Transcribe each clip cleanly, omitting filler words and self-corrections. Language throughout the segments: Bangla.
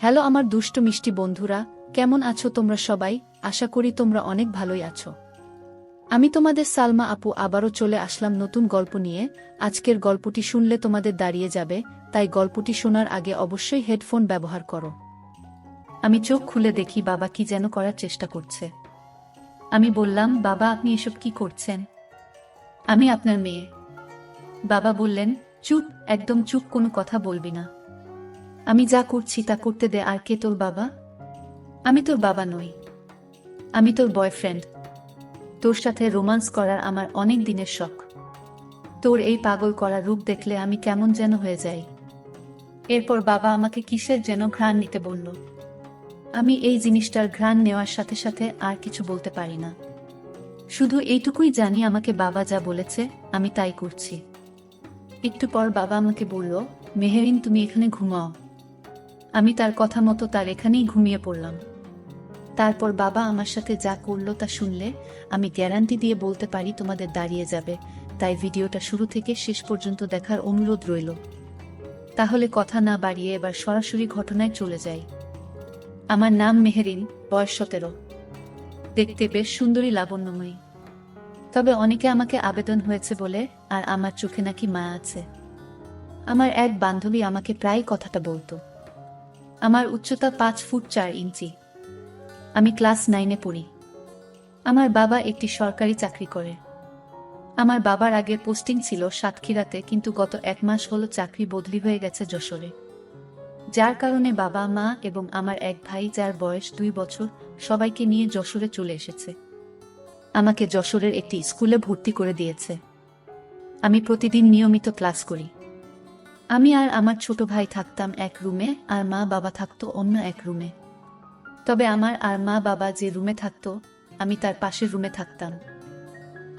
হ্যালো আমার দুষ্ট মিষ্টি বন্ধুরা, কেমন আছো তোমরা সবাই? আশা করি তোমরা অনেক ভালোই আছো। আমি তোমাদের সালমা আপু আবারও চলে আসলাম নতুন গল্প নিয়ে। আজকের গল্পটি শুনলে তোমাদের দাঁড়িয়ে যাবে, তাই গল্পটি শোনার আগে অবশ্যই হেডফোন ব্যবহার করো। আমি চোখ খুলে দেখি বাবা কি যেন করার চেষ্টা করছে। আমি বললাম, বাবা আপনি এসব কি করছেন? আমি আপনার মেয়ে। বাবা বললেন, চুপ, একদম চুপ, কোনো কথা বলবি না। আমি যা করছি তা করতে দে। আর কে তোর বাবা? আমি তোর বাবা নই, আমি তোর বয়ফ্রেন্ড। তোর সাথে রোমান্স করার আমার অনেক দিনের শখ। তোর এই পাগল করা রূপ দেখলে আমি কেমন যেন হয়ে যাই। এরপর বাবা আমাকে কিসের যেন ঘ্রাণ নিতে বলল। আমি এই জিনিসটার ঘ্রাণ নেওয়ার সাথে সাথে আর কিছু বলতে পারি না। শুধু এইটুকুই জানি আমাকে বাবা যা বলেছে আমি তাই করছি। একটু পর বাবা আমাকে বলল, মেহেরিন তুমি এখানে ঘুমাও। আমি তার কথা মতো তার এখানেই ঘুমিয়ে পড়লাম। তারপর বাবা আমার সাথে যা করলো তা শুনলে আমি গ্যারান্টি দিয়ে বলতে পারি তোমাদের দাঁড়িয়ে যাবে। তাই ভিডিওটা শুরু থেকে শেষ পর্যন্ত দেখার অনুরোধ রইল। তাহলে কথা না বাড়িয়ে এবার সরাসরি ঘটনায় চলে যাই। আমার নাম মেহেরিন, বয়স 17। দেখতে বেশ সুন্দরী, লাবণ্যময়ী। তবে অনেকে আমাকে আবেদন হয়েছে বলে, আর আমার চোখে নাকি মায়া আছে। আমার এক বান্ধবী আমাকে প্রায় কথাটা বলতো। আমার উচ্চতা 5 ফুট 4 ইঞ্চি। আমি ক্লাস 9-এ পড়ি। আমার বাবা একটি সরকারি চাকরি করে। আমার বাবার আগের পোস্টিং ছিল সাতক্ষীরাতে, কিন্তু গত 1 মাস হলো চাকরি বদলি হয়ে গেছে যশোরে। যার কারণে বাবা মা এবং আমার এক ভাই, যার বয়স 2 বছর, সবাইকে নিয়ে যশোরে চলে এসেছে। আমাকে যশোরের একটি স্কুলে ভর্তি করে দিয়েছে। আমি প্রতিদিন নিয়মিত ক্লাস করি। আমি আর আমার ছোট ভাই থাকতাম এক রুমে, আর মা বাবা থাকতো অন্য এক রুমে। তবে আমার আর মা বাবা যে রুমে থাকতো, আমি তার পাশের রুমে থাকতাম।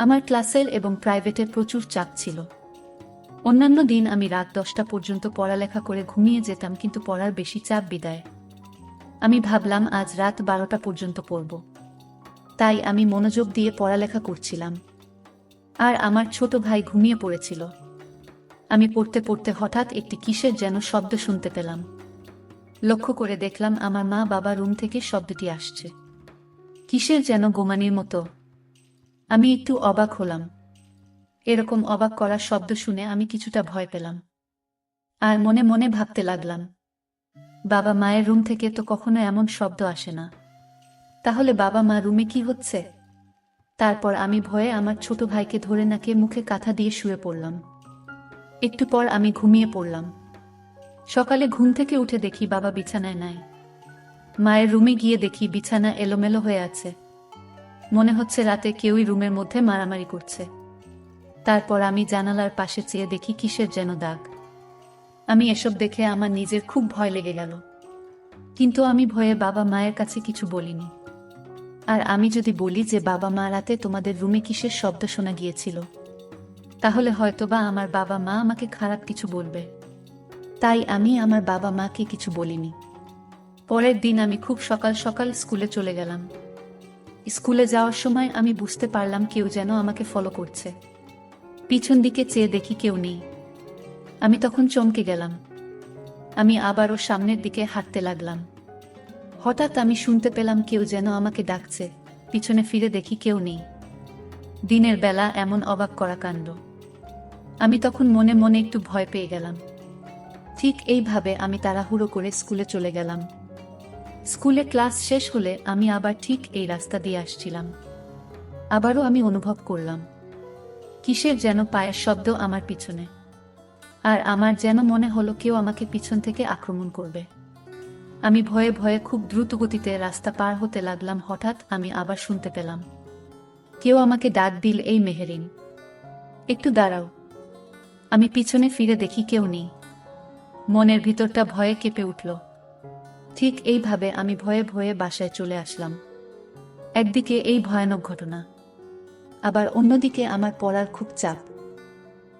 আমার ক্লাসের এবং প্রাইভেটের প্রচুর চাপ ছিল। অন্যান্য দিন আমি রাত 10টা পর্যন্ত পড়ালেখা করে ঘুমিয়ে যেতাম, কিন্তু পড়ার বেশি চাপ বিদায় আমি ভাবলাম আজ রাত 12টা পর্যন্ত পড়ব। তাই আমি মনোযোগ দিয়ে পড়ালেখা করছিলাম। আর আমার ছোট ভাই ঘুমিয়ে পড়েছিল। আমি পড়তে পড়তে হঠাৎ একটি কিসের যেন শব্দ শুনতে পেলাম। লক্ষ্য করে দেখলাম আমার মা বাবা রুম থেকে শব্দটি আসছে। কিসের যেন গোমানির মতো। আমি একটু অবাক হলাম। এরকম অবাক করার শব্দ শুনে আমি কিছুটা ভয় পেলাম। আর মনে মনে ভাবতে লাগলাম, বাবা মায়ের রুম থেকে তো কখনো এমন শব্দ আসে না। তাহলে বাবা মা রুমে কি হচ্ছে? তারপর আমি ভয়ে আমার ছোট ভাইকে ধরে নাকে মুখে কাঁথা দিয়ে শুয়ে পড়লাম। একটু পর আমি ঘুমিয়ে পড়লাম। সকালে ঘুম থেকে উঠে দেখি বাবা বিছানায় নাই। মায়ের রুমে গিয়ে দেখি বিছানা এলোমেলো হয়ে আছে। মনে হচ্ছে রাতে কেউই রুমের মধ্যে মারামারি করছে। তারপর আমি জানালার পাশে চেয়ে দেখি কিসের যেন দাগ। আমি এসব দেখে আমার নিজের খুব ভয় লেগে গেল। কিন্তু আমি ভয়ে বাবা মায়ের কাছে কিছু বলিনি। আর আমি যদি বলি যে বাবা মা রাতে তোমাদের রুমে কিসের শব্দ শোনা গিয়েছিল, তাহলে হয়তোবা আমার বাবা মা আমাকে খারাপ কিছু বলবে। তাই আমি আমার বাবা মাকে কিছু বলিনি। পরের দিন আমি খুব সকাল সকাল স্কুলে চলে গেলাম। স্কুলে যাওয়ার সময় আমি বুঝতে পারলাম কেউ যেন আমাকে ফলো করছে। পিছন দিকে চেয়ে দেখি কেউ নেই। আমি তখন চমকে গেলাম। আমি আবারও সামনের দিকে হাঁটতে লাগলাম। হঠাৎ আমি শুনতে পেলাম কেউ যেন আমাকে ডাকছে। পিছনে ফিরে দেখি কেউ নেই। দিনের বেলা এমন অবাক করা কাণ্ড। আমি তখন মনে মনে একটু ভয় পেয়ে গেলাম। ঠিক এইভাবে আমি তাড়াহুড়ো করে স্কুলে চলে গেলাম। স্কুলে ক্লাস শেষ হলে আমি আবার ঠিক এই রাস্তা দিয়ে আসছিলাম। আবারও আমি অনুভব করলাম কিসের যেন পায়ের শব্দ আমার পিছনে। আর আমার যেন মনে হলো কেউ আমাকে পিছন থেকে আক্রমণ করবে। আমি ভয়ে ভয়ে খুব দ্রুত গতিতে রাস্তা পার হতে লাগলাম। হঠাৎ আমি আবার শুনতে পেলাম কেউ আমাকে ডাক দিল, এই মেহেরিন, একটু দাঁড়াও। আমি পিছনে ফিরে দেখি কেউ নেই। মনের ভিতরটা ভয়ে কেঁপে উঠল। ঠিক এইভাবে আমি ভয়ে ভয়ে বাসায় চলে আসলাম। একদিকে এই ভয়ানক ঘটনা, আবার অন্যদিকে আমার পড়ার খুব চাপ।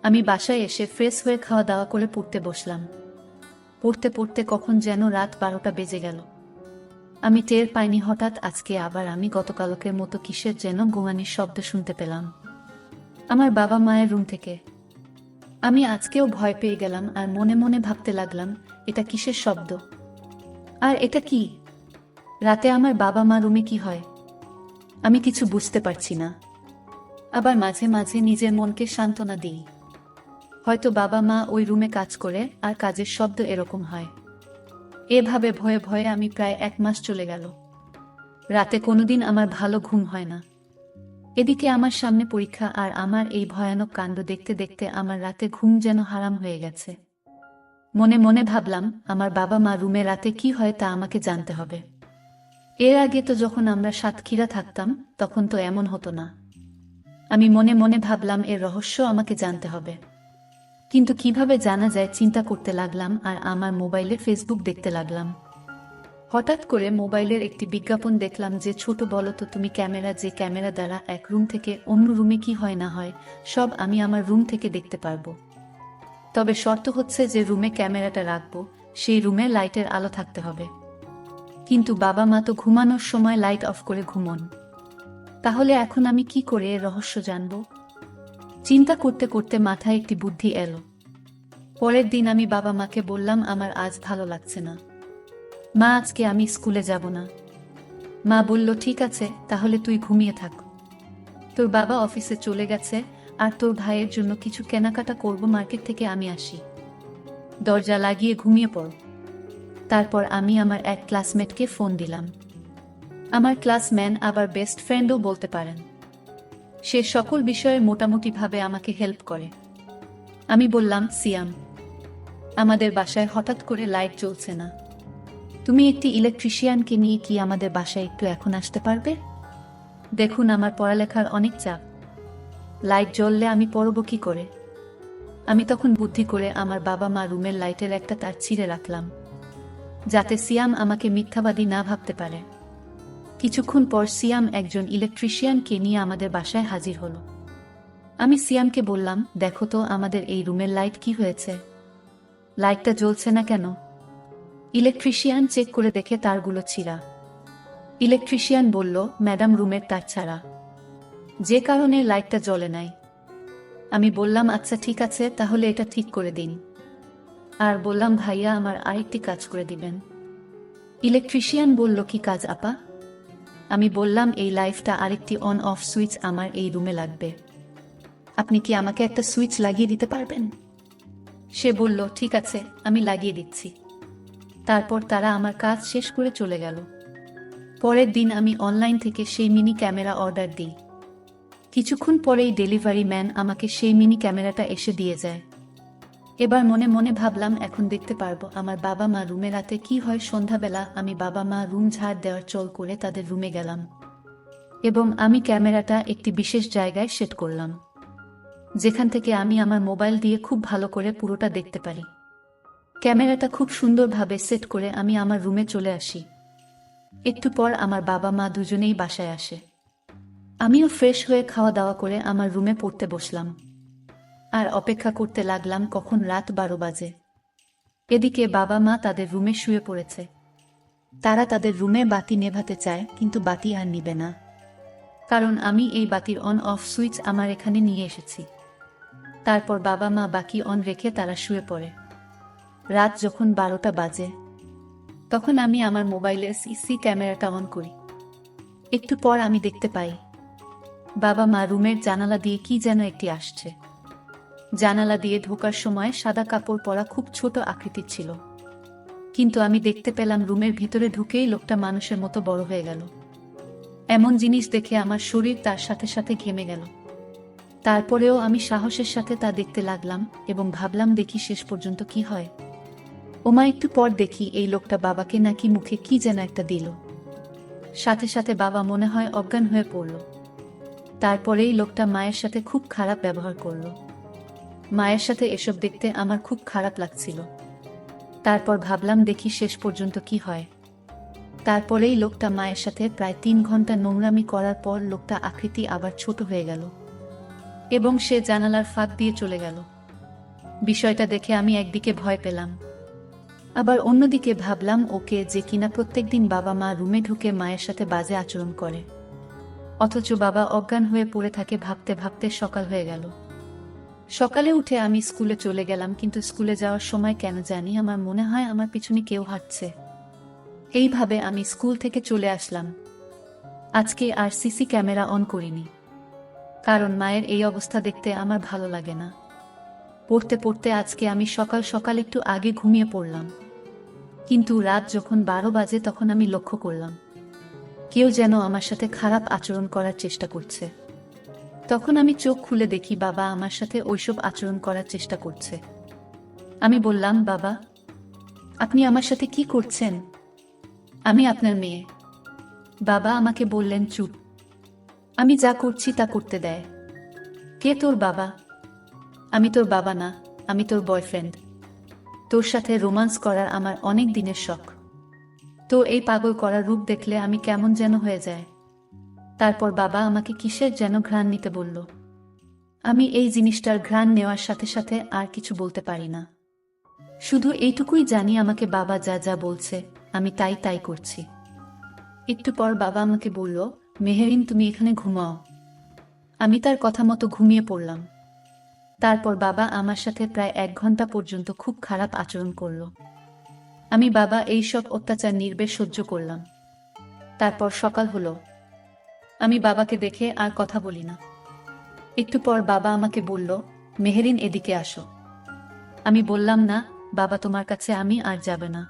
আমি বাসায় এসে ফ্রেশ হয়ে খাওয়া দাওয়া করে পড়তে বসলাম। পড়তে পড়তে কখন যেন রাত 12টা বেজে গেল। আমি টের পাইনি হঠাৎ আজকে আবার আমি গতকালকের মতো কিসের যেন গোঙানির শব্দ শুনতে পেলাম আমার বাবা মায়ের রুম থেকে। আমি আজকেও ভয় পেয়ে গেলাম আর মনে মনে ভাবতে লাগলাম, এটা কিসের শব্দ? আর এটা কি? রাতে আমার বাবা মা রুমে কি হয়? আমি কিছু বুঝতে পারছি না। আবার মাঝে মাঝে নিজের মনকে সান্ত্বনা দিই, হয়তো বাবা মা ওই রুমে কাজ করে আর কাজের শব্দ এরকম হয়। এভাবে ভয়ে ভয়ে আমি প্রায় 1 মাস চলে গেল। রাতে কোনোদিন আমার ভালো ঘুম হয় না। এদিকে আমার সামনে পরীক্ষা, আর আমার এই ভয়ানক কাণ্ড দেখতে দেখতে আমার রাতে ঘুম যেন হারাম হয়ে গেছে। মনে মনে ভাবলাম, আমার বাবা মা রুমে রাতে কি হয় তা আমাকে জানতে হবে। এর আগে তো যখন আমরা সাতক্ষীরা থাকতাম তখন তো এমন হতো না। আমি মনে মনে ভাবলাম এর রহস্য আমাকে জানতে হবে। কিন্তু কিভাবে জানা যায় চিন্তা করতে লাগলাম, আর আমার মোবাইলে ফেসবুক দেখতে লাগলাম। হঠাৎ করে মোবাইলের একটি বিজ্ঞাপন দেখলাম যে ছোট বলো তো তুমি ক্যামেরা, যে ক্যামেরা দ্বারা এক রুম থেকে অন্য রুমে কি হয় না হয় সব আমি আমার রুম থেকে দেখতে পারবো। তবে শর্ত হচ্ছে যে রুমে ক্যামেরাটা রাখবো সেই রুমে লাইটের আলো থাকতে হবে। কিন্তু বাবা মা তো ঘুমানোর সময় লাইট অফ করে ঘুমন। তাহলে এখন আমি কি করে এর রহস্য জানব? চিন্তা করতে করতে মাথায় একটি বুদ্ধি এলো। পরের দিন আমি বাবা মাকে বললাম, আমার আজ ভালো লাগছে না মা, আজকে আমি স্কুলে যাব না। মা বলল, ঠিক আছে, তাহলে তুই ঘুমিয়ে থাক। তোর বাবা অফিসে চলে গেছে, আর তোর ভাইয়ের জন্য কিছু কেনাকাটা করব মার্কেট থেকে, আমি আসি। দরজা লাগিয়ে ঘুমিয়ে পড়। তারপর আমি আমার এক ক্লাসমেটকে ফোন দিলাম। আমার ক্লাসম্যান, আবার বেস্ট ফ্রেন্ডও বলতে পারেন। সে সকল বিষয়ে মোটামুটিভাবে আমাকে হেল্প করে। আমি বললাম, সিয়াম, আমাদের বাসায় হঠাৎ করে লাইট জ্বলছে না। তুমি একটি ইলেকট্রিশিয়ানকে নিয়ে কি আমাদের বাসায় একটু এখন আসতে পারবে? দেখুন, আমার পড়ালেখার অনেক চাপ। লাইট জ্বললে আমি পড়ব কি করে? আমি তখন বুদ্ধি করে আমার বাবা মা রুমের লাইটের একটা তার ছিঁড়ে রাখলাম, যাতে সিয়াম আমাকে মিথ্যাবাদী না ভাবতে পারে। কিছুক্ষণ পর সিয়াম একজন ইলেকট্রিশিয়ানকে নিয়ে আমাদের বাসায় হাজির হলো। আমি সিয়ামকে বললাম, দেখো তো আমাদের এই রুমের লাইট কি হয়েছে, লাইটটা জ্বলছে না কেন? ইলেকট্রিশিয়ান চেক করে দেখে তারগুলো ছিঁড়া। ইলেকট্রিশিয়ান বলল, ম্যাডাম, রুমের তার ছাড়া, যে কারণে লাইটটা জ্বলে নাই। আমি বললাম, আচ্ছা ঠিক আছে, তাহলে এটা ঠিক করে দিন। আর বললাম, ভাইয়া আমার আরেকটি কাজ করে দিবেন। ইলেকট্রিশিয়ান বলল, কি কাজ আপা? আমি বললাম, এই লাইটটা আরেকটি অন অফ সুইচ আমার এই রুমে লাগবে। আপনি কি আমাকে একটা সুইচ লাগিয়ে দিতে পারবেন? সে বলল, ঠিক আছে, আমি লাগিয়ে দিচ্ছি। তারপর তারা আমার কাজ শেষ করে চলে গেল। পরের দিন আমি অনলাইন থেকে সেই মিনি ক্যামেরা অর্ডার দিই। কিছুক্ষণ পরেই ডেলিভারি ম্যান আমাকে সেই মিনি ক্যামেরাটা এসে দিয়ে যায়। এবার মনে মনে ভাবলাম, এখন দেখতে পারবো আমার বাবা মা রুমে রাতে কি হয়। সন্ধ্যাবেলা আমি বাবা মা রুম ঝাড় দেওয়ার চল করে তাদের রুমে গেলাম, এবং আমি ক্যামেরাটা একটি বিশেষ জায়গায় সেট করলাম, যেখান থেকে আমি আমার মোবাইল দিয়ে খুব ভালো করে পুরোটা দেখতে পারি। ক্যামেরাটা খুব সুন্দরভাবে সেট করে আমি আমার রুমে চলে আসি। একটু পর আমার বাবা মা দুজনেই বাসায় আসে। আমিও ফ্রেশ হয়ে খাওয়া দাওয়া করে আমার রুমে পড়তে বসলাম, আর অপেক্ষা করতে লাগলাম কখন রাত 12 বাজে। এদিকে বাবা মা তাদের রুমে শুয়ে পড়েছে। তারা তাদের রুমে বাতি নেভাতে চায়, কিন্তু বাতি আর নিবে না, কারণ আমি এই বাতির অন অফ সুইচ আমার এখানে নিয়ে এসেছি। তারপর বাবা মা বাকি অন রেখে তারা শুয়ে পড়ে। রাত যখন 12টা বাজে, তখন আমি আমার মোবাইলের সিসি ক্যামেরাটা অন করি। একটু পর আমি দেখতে পাই বাবা মা রুমের জানালা দিয়ে কি যেন একটি আসছে। জানালা দিয়ে ঢোকার সময় সাদা কাপড় পরা খুব ছোট আকৃতির ছিল, কিন্তু আমি দেখতে পেলাম রুমের ভিতরে ঢুকেই লোকটা মানুষের মতো বড় হয়ে গেল। এমন জিনিস দেখে আমার শরীর তার সাথে সাথে ঘেমে গেল। তারপরেও আমি সাহসের সাথে তা দেখতে লাগলাম এবং ভাবলাম, দেখি শেষ পর্যন্ত কি হয়। ওমা, একটু পর দেখি এই লোকটা বাবাকে নাকি মুখে কি যেন একটা দিল। সাথে সাথে বাবা মনে হয় অজ্ঞান হয়ে পড়ল। তারপরেই লোকটা মায়ের সাথে খুব খারাপ ব্যবহার করল। মায়ের সাথে এসব দেখতে আমার খুব খারাপ লাগছিল। তারপর ভাবলাম, দেখি শেষ পর্যন্ত কি হয়। তারপরেই লোকটা মায়ের সাথে প্রায় 3 ঘন্টা নোংরামি করার পর লোকটা আকৃতি আবার ছোট হয়ে গেল এবং সে জানালার ফাঁক দিয়ে চলে গেল। বিষয়টা দেখে আমি একদিকে ভয় পেলাম, আবার অন্যদিকে ভাবলাম, ওকে যে কিনা প্রত্যেকদিন বাবা মা রুমে ঢুকে মায়ের সাথে বাজে আচরণ করে, অথচ বাবা অজ্ঞান হয়ে পড়ে থাকে। ভাবতে ভাবতে সকাল হয়ে গেল। সকালে উঠে আমি স্কুলে চলে গেলাম, কিন্তু স্কুলে যাওয়ার সময় কেন জানি আমার মনে হয় আমার পিছনে কেউ হাঁটছে। এইভাবে আমি স্কুল থেকে চলে আসলাম। আজকে আর সিসি ক্যামেরা অন করিনি, কারণ মায়ের এই অবস্থা দেখতে আমার ভালো লাগে না। পড়তে পড়তে আজকে আমি সকাল সকাল একটু আগে ঘুমিয়ে পড়লাম, কিন্তু রাত যখন 12 বাজে তখন আমি লক্ষ্য করলাম কেউ যেন আমার সাথে খারাপ আচরণ করার চেষ্টা করছে। তখন আমি চোখ খুলে দেখি বাবা আমার সাথে ওইসব আচরণ করার চেষ্টা করছে। আমি বললাম, বাবা, আপনি আমার সাথে কি করছেন? আমি আপনার মেয়ে। বাবা আমাকে বললেন, চুপ, আমি যা করছি তা করতে দেয়। কে তোর বাবা? আমি তোর বাবা না, আমি তোর বয়ফ্রেন্ড। তোর সাথে রোমান্স করার আমার অনেক দিনের শখ। তো এই পাগল করা রূপ দেখলে আমি কেমন যেন হয়ে যায়। তারপর বাবা আমাকে কিসের যেন ঘ্রাণ নিতে বলল। আমি এই জিনিসটার ঘ্রাণ নেওয়ার সাথে সাথে আর কিছু বলতে পারি না। শুধু এইটুকুই জানি আমাকে বাবা যা যা বলছে আমি তাই তাই করছি। একটু পর বাবা আমাকে বলল, মেহেরিন, তুমি এখানে ঘুমাও। আমি তার কথা মতো ঘুমিয়ে পড়লাম। তারপর বাবা আমার সাথে প্রায় 1 ঘন্টা পর্যন্ত খুব খারাপ আচরণ করল। আমি বাবা এই সব অত্যাচার নির্বেশ সহ্য করলাম। তারপর সকাল হলো। আমি বাবাকে দেখে আর কথা বলি না। একটু পর বাবা আমাকে বলল, মেহেরিন, এদিকে আসো। আমি বললাম, না বাবা, তোমার কাছে আমি আর যাব না।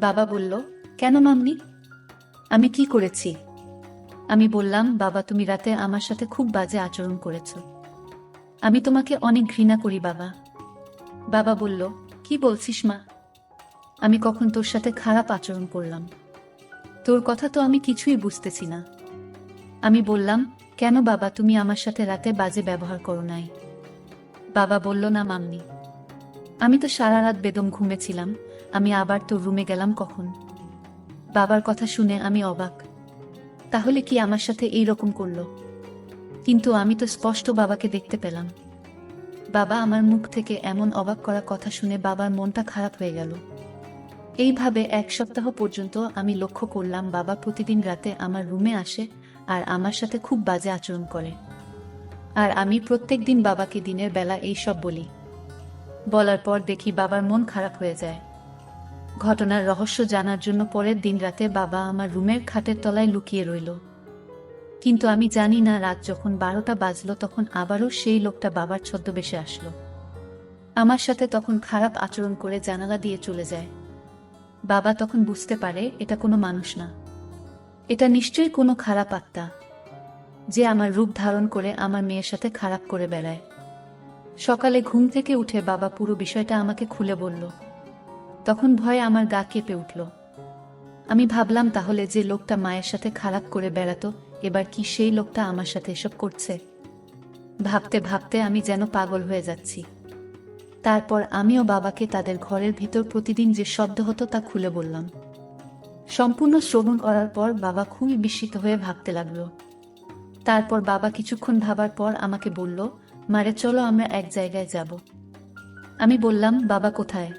বাবা বলল, কেন মাম্মি? আমি কি করেছি? আমি বললাম, বাবা, তুমি রাতে আমার সাথে খুব বাজে আচরণ করেছ। আমি তোমাকে অনেক ঘৃণা করি বাবা। বাবা বলল, কি বলছিস মা? আমি কখন তোর সাথে খারাপ আচরণ করলাম? তোর কথা তো আমি কিছুই বুঝতেছি না। আমি বললাম, কেন বাবা, তুমি আমার সাথে রাতে বাজে ব্যবহার করো নাই? বাবা বলল, না মাম্মি, আমি তো সারা রাত বেদম ঘুমেছিলাম। আমি আবার তোর রুমে গেলাম কখন? বাবার কথা শুনে আমি অবাক। তাহলে কি আমার সাথে এই রকম করলো? কিন্তু আমি তো স্পষ্ট বাবাকে দেখতে পেলাম। বাবা আমার মুখ থেকে এমন অবাক করা কথা শুনে বাবার মনটা খারাপ হয়ে গেল। এইভাবে 1 সপ্তাহ পর্যন্ত আমি লক্ষ্য করলাম বাবা প্রতিদিন রাতে আমার রুমে আসে আর আমার সাথে খুব বাজে আচরণ করে। আর আমি প্রত্যেক দিন বাবাকে দিনের বেলা এই সব বলি। বলার পর দেখি বাবার মন খারাপ হয়ে যায়। ঘটনার রহস্য জানার জন্য পরের দিন রাতে বাবা আমার রুমের খাটের তলায় লুকিয়ে রইল। কিন্তু আমি জানি না, রাত যখন 12টা বাজলো তখন আবারও সেই লোকটা বাবার ছদ্মবেশে আসলো। আমার সাথে তখন খারাপ আচরণ করে জানালা দিয়ে চলে যায়। বাবা তখন বুঝতে পারে এটা কোনো মানুষ না, এটা নিশ্চয়ই কোনো খারাপ আত্মা, যে আমার রূপ ধারণ করে আমার মেয়ের সাথে খারাপ করে বেড়ায়। সকালে ঘুম থেকে উঠে বাবা পুরো বিষয়টা আমাকে খুলে বলল। তখন ভয়ে আমার গা কেঁপে উঠল। আমি ভাবলাম, তাহলে যে লোকটা মায়ের সাথে খারাপ করে বেড়াতো, এবার কি সেই লোকটা আমার সাথে এসব করছে? ভাবতে ভাবতে আমি যেন পাগল হয়ে যাচ্ছি। তারপর আমিও বাবাকে তাদের ঘরের ভিতর প্রতিদিন যে শব্দ হতো তা খুলে বললাম। সম্পূর্ণ শ্রবণ করার পর বাবা খুবই বিস্মিত হয়ে ভাবতে লাগলো। তারপর বাবা কিছুক্ষণ ভাবার পর আমাকে বলল, মারে, চলো আমরা এক জায়গায় যাব। আমি বললাম, বাবা, কোথায়?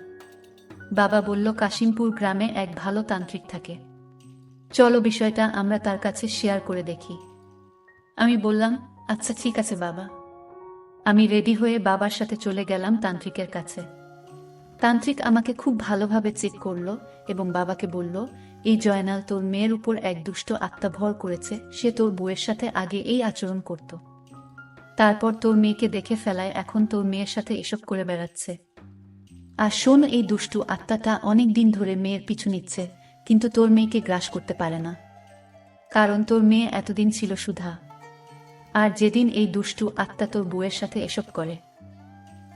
বাবা বলল, কাশিমপুর গ্রামে এক ভালো তান্ত্রিক থাকে, চলো বিষয়টা আমরা তার কাছে শেয়ার করে দেখি। আমি বললাম, আচ্ছা ঠিক আছে বাবা। আমি রেডি হয়ে বাবার সাথে চলে গেলাম তান্ত্রিকের কাছে। তান্ত্রিক আমাকে খুব ভালোভাবে চেক করলো এবং বাবাকে বলল, এই জয়নাল তোর মেয়ের উপর এক দুষ্ট আত্মা ভর করেছে। সে তোর বউয়ের সাথে আগে এই আচরণ করত, তারপর তোর মেয়েকে দেখে ফেলায় এখন তোর মেয়ের সাথে এসব করে বেড়াচ্ছে। আর শোন, এই দুষ্টু আত্মাটা অনেক দিন ধরে মেয়ের পিছু নিচ্ছে, কিন্তু তোর মেয়েকে গ্রাস করতে পারে না, কারণ তোর মেয়ে এতদিন ছিল সুধা। আর যেদিন এই দুষ্টু আত্মা তোর বউয়ের সাথে এসব করে,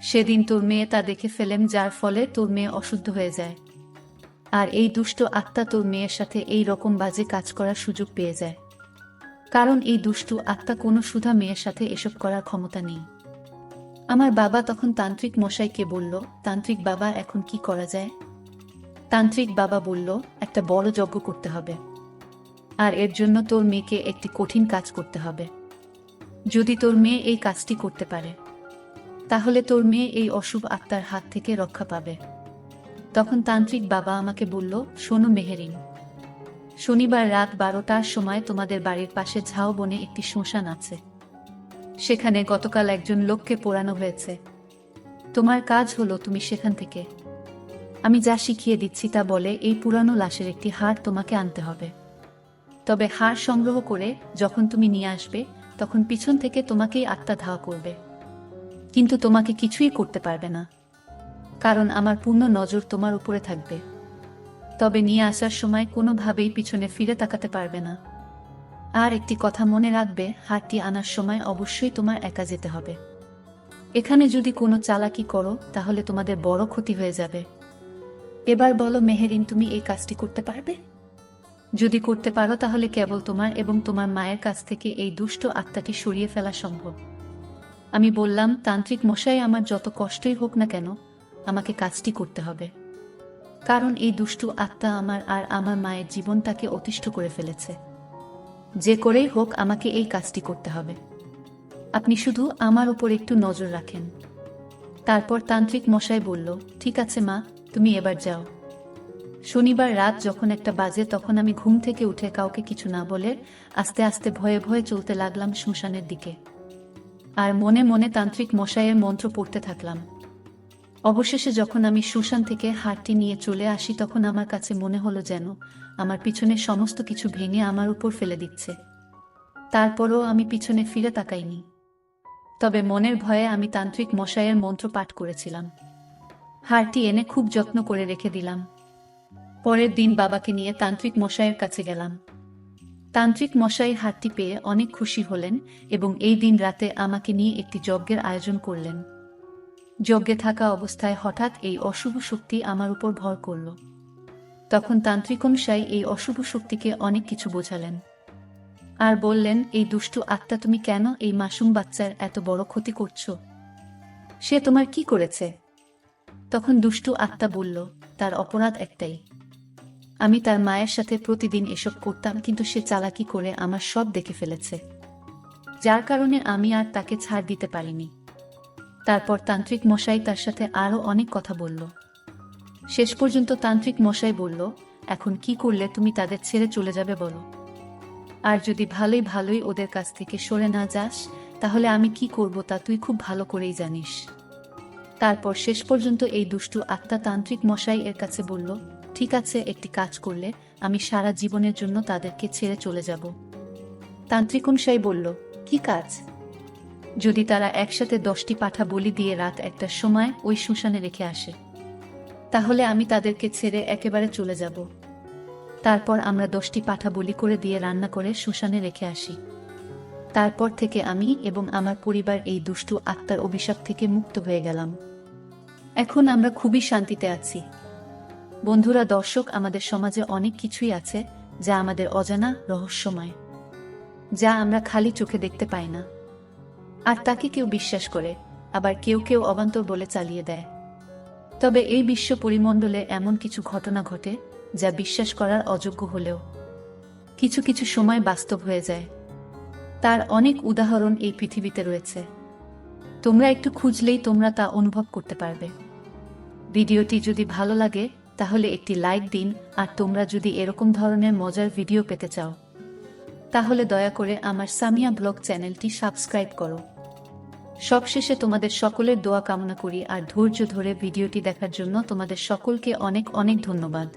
সেদিন তোর মেয়ে তা দেখে ফেলেন, যার ফলে তোর মেয়ে অশুদ্ধ হয়ে যায়। আর এই দুষ্ট আত্মা তোর মেয়ের সাথে এই রকম বাজে কাজ করার সুযোগ পেয়ে যায়, কারণ এই দুষ্টু আত্মা কোনো সুধা মেয়ের সাথে এসব করার ক্ষমতা নেই। আমার বাবা তখন তান্ত্রিক মশাইকে বলল, তান্ত্রিক বাবা, এখন কি করা যায়? তান্ত্রিক বাবা বলল, একটা বড় যজ্ঞ করতে হবে, আর এর জন্য তোর মেয়েকে একটি কঠিন কাজ করতে হবে। যদি তোর মেয়ে এই কাজটি করতে পারে, তাহলে তোর মেয়ে এই অশুভ আত্মার হাত থেকে রক্ষা পাবে। তখন তান্ত্রিক বাবা আমাকে বলল, শোনো মেহেরিন, শনিবার রাত 12টার সময় তোমাদের বাড়ির পাশে ঝাউবনে একটি শ্মশান আছে। সেখানে গতকাল একজন লোককে পোড়ানো হয়েছে। তোমার কাজ হলো তুমি সেখান থেকে আমি যা শিখিয়ে দিচ্ছি তা বলে এই পুরানো লাশের একটি হাড় তোমাকে আনতে হবে। তবে হাড় সংগ্রহ করে যখন তুমি নিয়ে আসবে তখন পিছন থেকে তোমাকেই আত্মা ধাওয়া করবে, কিন্তু তোমাকে কিছুই করতে পারবে না, কারণ আমার পূর্ণ নজর তোমার উপরে থাকবে। তবে নিয়ে আসার সময় কোনোভাবেই পিছনে ফিরে তাকাতে পারবে না। আর একটি কথা মনে রাখবে, হাড়টি আনার সময় অবশ্যই তোমার একা যেতে হবে। এখানে যদি কোনো চালাকি করো তাহলে তোমাদের বড় ক্ষতি হয়ে যাবে। এবার বলো মেহেরিন, তুমি এই কাজটি করতে পারবে? যদি করতে পারো তাহলে কেবল তোমার এবং তোমার মায়ের কাছ থেকে এই দুষ্ট আত্মাটি সরিয়ে ফেলা সম্ভব। আমি বললাম, তান্ত্রিক মশাই, আমার যত কষ্টই হোক না কেন আমাকে কাজটি করতে হবে, কারণ এই দুষ্টু আত্মা আমার আর আমার মায়ের জীবনটাকে অতিষ্ঠ করে ফেলেছে। যে করেই হোক আমাকে এই কাজটি করতে হবে। আপনি শুধু আমার উপর একটু নজর রাখেন। তারপর তান্ত্রিক মশাই বলল, ঠিক আছে মা, তুমি এবার যাও। শনিবার রাত যখন একটা বাজে তখন আমি ঘুম থেকে উঠে কাউকে কিছু না বলে আস্তে আস্তে ভয়ে ভয়ে চলতে লাগলাম শ্মশানের দিকে, আর মনে মনে তান্ত্রিক মশাইয়ের মন্ত্র পড়তে থাকলাম। অবশেষে যখন আমি শ্মশান থেকে হাড়টি নিয়ে চলে আসি তখন আমার কাছে মনে হলো যেন আমার পিছনে সমস্ত কিছু ভেঙে আমার উপর ফেলে দিচ্ছে। তারপরও আমি পিছনে ফিরে তাকাইনি। তবে মনের ভয়ে আমি তান্ত্রিক মশাইয়ের মন্ত্র পাঠ করেছিলাম। হাড়টি এনে খুব যত্ন করে রেখে দিলাম। পরের দিন বাবাকে নিয়ে তান্ত্রিক মশাইয়ের কাছে গেলাম। তান্ত্রিক মশাই হাড়টি পেয়ে অনেক খুশি হলেন এবং এই দিন রাতে আমাকে নিয়ে একটি যজ্ঞের আয়োজন করলেন। যজ্ঞে থাকা অবস্থায় হঠাৎ এই অশুভ শক্তি আমার উপর ভর করল। তখন তান্ত্রিক মশাই এই অশুভ শক্তিকে অনেক কিছু বোঝালেন আর বললেন, এই দুষ্টু আত্মা, তুমি কেন এই মাসুম বাচ্চার এত বড় ক্ষতি করছো? সে তোমার কি করেছে? তখন দুষ্টু আত্মা বলল, তার অপরাধ একটাই, আমি তার মায়ের সাথে প্রতিদিন এসব করতাম, কিন্তু সে চালাকি করে আমার সব দেখে ফেলেছে, যার কারণে আমি আর তাকে ছাড় দিতে পারিনি। তারপর তান্ত্রিক মশাই তার সাথে আরও অনেক কথা বলল। শেষ পর্যন্ত তান্ত্রিক মশাই বলল, এখন কি করলে তুমি তাদের ছেড়ে চলে যাবে বলো? আর যদি ভালোই ভালোই ওদের কাছ থেকে সরে না যাস তাহলে আমি কি করব তা তুই খুব ভালো করেই জানিস। তারপর শেষ পর্যন্ত এই দুষ্টু আত্মা তান্ত্রিক মশাই এর কাছে বলল, ঠিক আছে, একটি কাজ করলে আমি সারা জীবনের জন্য তাদেরকে ছেড়ে চলে যাব। তান্ত্রিক মশাই বলল, কি কাজ? যদি তারা একসাথে 10টি পাঠা বলি দিয়ে রাত 1টার সময় ওই শ্মশানে রেখে আসে, তাহলে আমি তাদেরকে ছেড়ে একেবারে চলে যাব। তারপর আমরা 10টি পাঠা বলি করে দিয়ে রান্না করে শ্মশানে রেখে আসি। তারপর থেকে আমি এবং আমার পরিবার এই দুষ্টু আত্মার অভিশাপ থেকে মুক্ত হয়ে গেলাম। এখন আমরা খুবই শান্তিতে আছি। বন্ধুরা, দর্শক, আমাদের সমাজে অনেক কিছুই আছে যা আমাদের অজানা, রহস্যময়, যা আমরা খালি চোখে দেখতে পাই না। আর তাকে কেউ বিশ্বাস করে, আবার কেউ কেউ অবান্তর বলে চালিয়ে দেয়। তবে এই বিশ্ব পরিমণ্ডলে এমন কিছু ঘটনা ঘটে যা বিশ্বাস করার অযোগ্য হলেও কিছু কিছু সময় বাস্তব হয়ে যায়। তার অনেক উদাহরণ এই পৃথিবীতে রয়েছে। তোমরা একটু খুঁজলেই তোমরা তা অনুভব করতে পারবে। ভিডিওটি যদি ভালো লাগে তাহলে একটি লাইক দিন, আর তোমরা যদি এরকম ধরনের মজার ভিডিও পেতে চাও তাহলে দয়া করে আমার সামিয়া ব্লগ চ্যানেলটি সাবস্ক্রাইব করো। সবশেষে তোমাদের সকলের দোয়া কামনা করি, আর ধৈর্য ধরে ভিডিওটি দেখার জন্য তোমাদের সকলকে অনেক অনেক ধন্যবাদ।